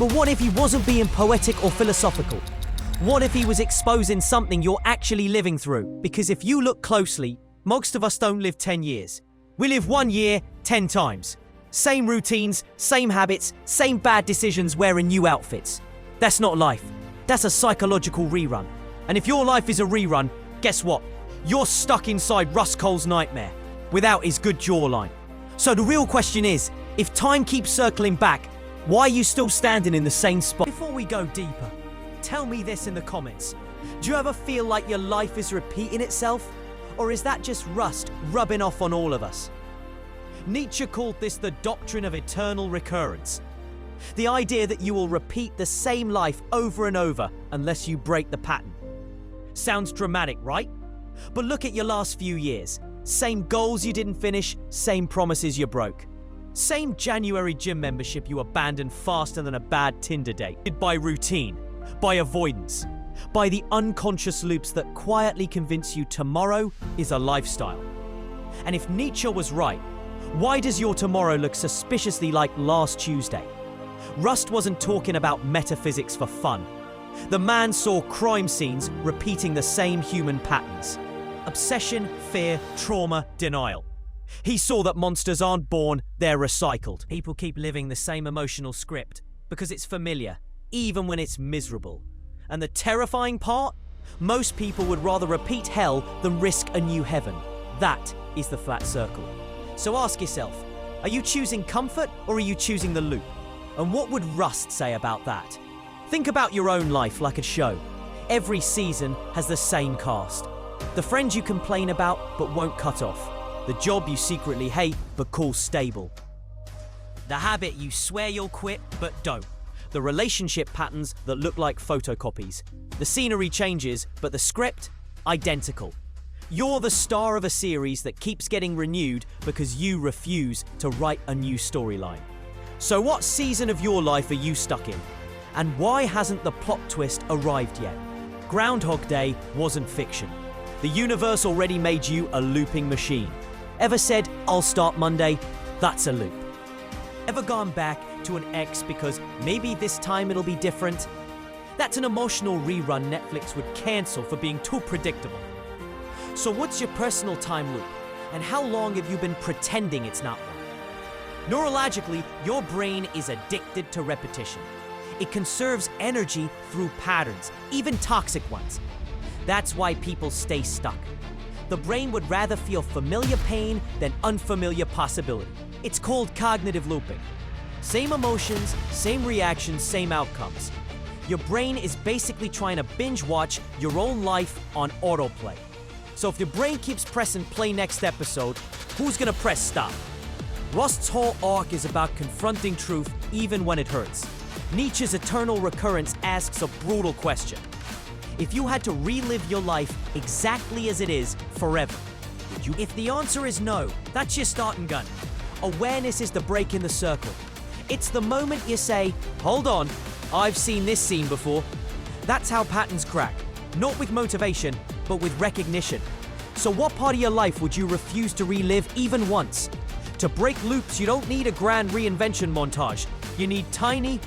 But what if he wasn't being poetic or philosophical? What if he was exposing something you're actually living through? Because if you look closely, most of us don't live 10 years. We live 1 year, 10 times. Same routines, same habits, same bad decisions wearing new outfits. That's not life. That's a psychological rerun. And if your life is a rerun, guess what? You're stuck inside Rust Cohle's nightmare, without his good jawline. So the real question is, if time keeps circling back, why are you still standing in the same spot? Before we go deeper, tell me this in the comments. Do you ever feel like your life is repeating itself? Or is that just rust rubbing off on all of us? Nietzsche called this the doctrine of eternal recurrence. The idea that you will repeat the same life over and over unless you break the pattern. Sounds dramatic, right? But look at your last few years. Same goals you didn't finish, same promises you broke. Same January gym membership you abandoned faster than a bad Tinder date. By routine, by avoidance, by the unconscious loops that quietly convince you tomorrow is a lifestyle. And if Nietzsche was right, why does your tomorrow look suspiciously like last Tuesday? Rust wasn't talking about metaphysics for fun. The man saw crime scenes repeating the same human patterns. Obsession, fear, trauma, denial. He saw that monsters aren't born, they're recycled. People keep living the same emotional script because it's familiar, even when it's miserable. And the terrifying part? Most people would rather repeat hell than risk a new heaven. That is the flat circle. So ask yourself, are you choosing comfort or are you choosing the loop? And what would Rust say about that? Think about your own life like a show. Every season has the same cast. The friends you complain about but won't cut off. The job you secretly hate but call stable. The habit you swear you'll quit but don't. The relationship patterns that look like photocopies. The scenery changes, but the script, identical. You're the star of a series that keeps getting renewed because you refuse to write a new storyline. So what season of your life are you stuck in? And why hasn't the plot twist arrived yet? Groundhog Day wasn't fiction. The universe already made you a looping machine. Ever said, I'll start Monday? That's a loop. Ever gone back to an ex because maybe this time it'll be different? That's an emotional rerun Netflix would cancel for being too predictable. So what's your personal time loop? And how long have you been pretending it's not one? Neurologically, your brain is addicted to repetition. It conserves energy through patterns, even toxic ones. That's why people stay stuck. The brain would rather feel familiar pain than unfamiliar possibility. It's called cognitive looping. Same emotions, same reactions, same outcomes. Your brain is basically trying to binge watch your own life on autoplay. So if your brain keeps pressing play next episode, who's gonna press stop? Rust's whole arc is about confronting truth even when it hurts. Nietzsche's eternal recurrence asks a brutal question. If you had to relive your life exactly as it is forever, would you? If the answer is no, that's your starting gun. Awareness is the break in the circle. It's the moment you say, hold on, I've seen this scene before. That's how patterns crack, not with motivation, but with recognition. So what part of your life would you refuse to relive even once? To break loops, you don't need a grand reinvention montage. You need tiny,